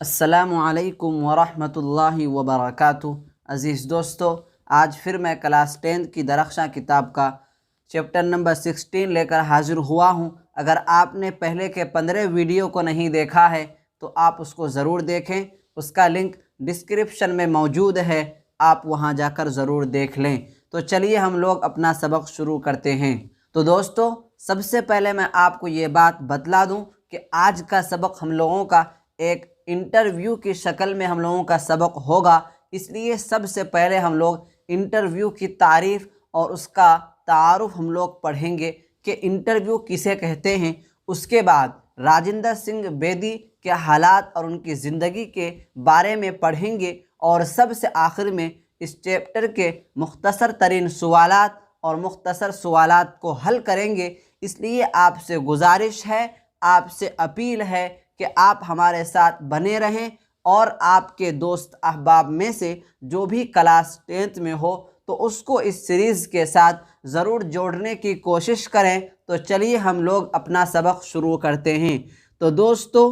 السلام علیکم ورحمۃ اللہ وبرکاتہ۔ عزیز دوستو، آج پھر میں کلاس 10 کی درخشاں کتاب کا چیپٹر نمبر 16 لے کر حاضر ہوا ہوں۔ اگر آپ نے پہلے کے 15 ویڈیو کو نہیں دیکھا ہے تو آپ اس کو ضرور دیکھیں، اس کا لنک ڈسکرپشن میں موجود ہے، آپ وہاں جا کر ضرور دیکھ لیں۔ تو چلیے ہم لوگ اپنا سبق شروع کرتے ہیں۔ تو دوستو، سب سے پہلے میں آپ کو یہ بات بتلا دوں کہ آج کا سبق ہم لوگوں کا ایک انٹرویو کی شکل میں ہم لوگوں کا سبق ہوگا، اس لیے سب سے پہلے ہم لوگ انٹرویو کی تعریف اور اس کا تعارف ہم لوگ پڑھیں گے کہ انٹرویو کسے کہتے ہیں۔ اس کے بعد راجندر سنگھ بیدی کے حالات اور ان کی زندگی کے بارے میں پڑھیں گے، اور سب سے آخر میں اس چیپٹر کے مختصر ترین سوالات اور مختصر سوالات کو حل کریں گے۔ اس لیے آپ سے گزارش ہے، آپ سے اپیل ہے کہ آپ ہمارے ساتھ بنے رہیں، اور آپ کے دوست احباب میں سے جو بھی کلاس 10 میں ہو تو اس کو اس سیریز کے ساتھ ضرور جوڑنے کی کوشش کریں۔ تو چلیے ہم لوگ اپنا سبق شروع کرتے ہیں۔ تو دوستو،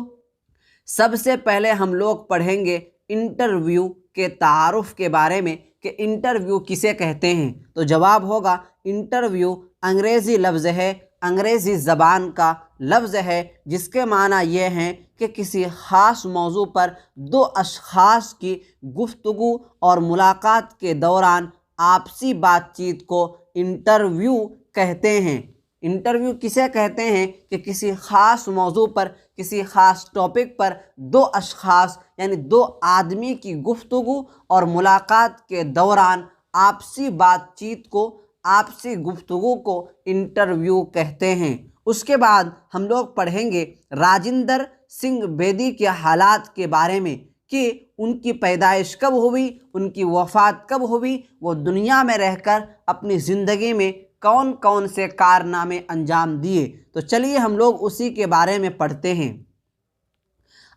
سب سے پہلے ہم لوگ پڑھیں گے انٹرویو کے تعارف کے بارے میں کہ انٹرویو کسے کہتے ہیں۔ تو جواب ہوگا انٹرویو انگریزی لفظ ہے، انگریزی زبان کا لفظ ہے، جس کے معنی یہ ہیں کہ کسی خاص موضوع پر دو اشخاص کی گفتگو اور ملاقات کے دوران آپسی بات چیت کو انٹرویو کہتے ہیں۔ انٹرویو کسے کہتے ہیں کہ کسی خاص موضوع پر، کسی خاص ٹاپک پر دو اشخاص یعنی دو آدمی کی گفتگو اور ملاقات کے دوران آپسی بات چیت کو، آپسی گفتگو کو انٹرویو کہتے ہیں۔ اس کے بعد ہم لوگ پڑھیں گے راجندر سنگھ بیدی کے حالات کے بارے میں کہ ان کی پیدائش کب ہوئی، ان کی وفات کب ہوئی، وہ دنیا میں رہ کر اپنی زندگی میں کون کون سے کارنامے انجام دیے۔ تو چلیے ہم لوگ اسی کے بارے میں پڑھتے ہیں۔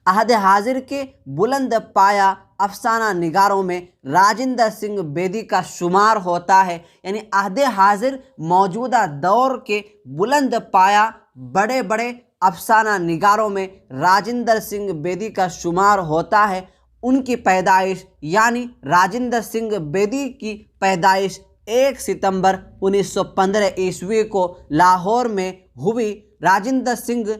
عہد حاضر کے بلند پایہ افسانہ نگاروں میں راجندر سنگھ بیدی کا شمار ہوتا ہے، یعنی عہد حاضر موجودہ دور کے بلند پایہ بڑے بڑے افسانہ نگاروں میں راجندر سنگھ بیدی کا شمار ہوتا ہے۔ ان کی پیدائش یعنی راجندر سنگھ بیدی کی پیدائش 1 ستمبر 1915 عیسوی کو لاہور میں ہوئی۔ راجندر سنگھ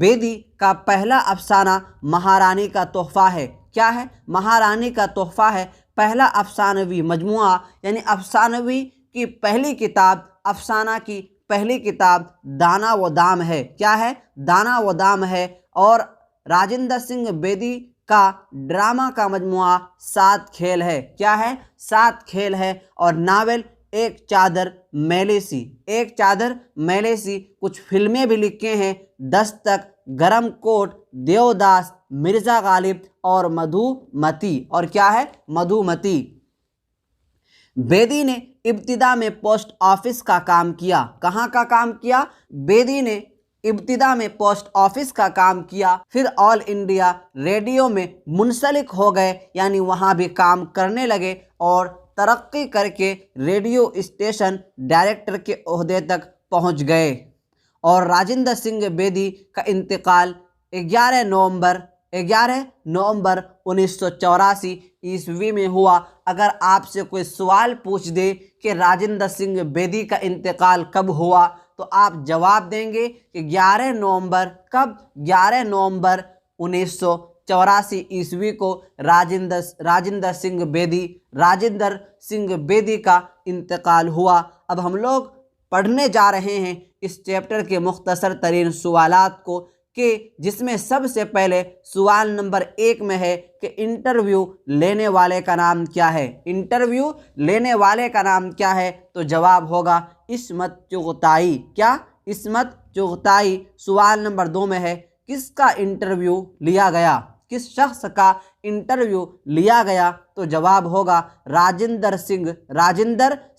بیدی کا پہلا افسانہ مہارانی کا تحفہ ہے۔ کیا ہے؟ مہارانی کا تحفہ ہے، پہلا افسانوی مجموعہ، یعنی افسانوی کی پہلی کتاب، افسانہ کی پہلی کتاب دانا و دام ہے۔ کیا ہے؟ دانا و دام ہے۔ اور راجندر سنگھ بیدی کا ڈرامہ کا مجموعہ 7 کھیل ہے۔ کیا ہے؟ 7 کھیل ہے۔ اور ناول ایک چادر میلے سی، ایک چادر میلے سی۔ کچھ فلمیں بھی لکھے ہیں، دستک، گرم کوٹ، دیوداس، مرزا غالب اور مدھو متی۔ اور کیا ہے؟ مدھو متی۔ بیدی نے ابتدا میں پوسٹ آفس کا کام کیا۔ کہاں کا کام کیا؟ بیدی نے ابتدا میں پوسٹ آفس کا کام کیا، پھر آل انڈیا ریڈیو میں منسلک ہو گئے، یعنی وہاں بھی کام کرنے لگے، اور ترقی کر کے ریڈیو اسٹیشن ڈائریکٹر کے عہدے تک پہنچ گئے۔ اور راجندر سنگھ بیدی کا انتقال 11 نومبر 1984 عیسوی میں ہوا۔ اگر آپ سے کوئی سوال پوچھ دے کہ راجندر سنگھ بیدی کا انتقال کب ہوا تو آپ جواب دیں گے کہ 11 نومبر۔ کب؟ 11 نومبر 1984 عیسوی کو راجندر سنگھ بیدی کا انتقال ہوا۔ اب ہم لوگ پڑھنے جا رہے ہیں اس چیپٹر کے مختصر ترین سوالات کو، کہ جس میں سب سے پہلے سوال نمبر 1 میں ہے کہ انٹرویو لینے والے کا نام کیا ہے؟ انٹرویو لینے والے کا نام کیا ہے؟ تو جواب ہوگا عصمت چغتائی۔ کیا؟ عصمت چغتائی۔ سوال نمبر 2 میں ہے کس کا انٹرویو لیا گیا؟ کس شخص کا انٹرویو لیا گیا؟ تو جواب ہوگا راجندر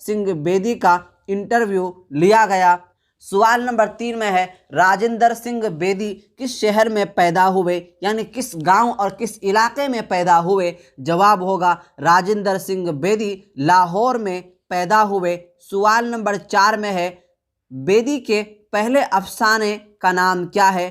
سنگھ بیدی کا انٹرویو لیا گیا۔ سوال نمبر 3 میں ہے راجندر سنگھ بیدی کس شہر میں پیدا ہوئے، یعنی کس گاؤں اور کس علاقے میں پیدا ہوئے؟ جواب ہوگا راجندر سنگھ بیدی لاہور میں پیدا ہوئے۔ سوال نمبر 4 میں ہے بیدی کے پہلے افسانے کا نام کیا ہے؟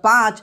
5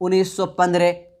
1915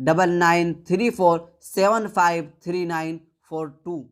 9934753942।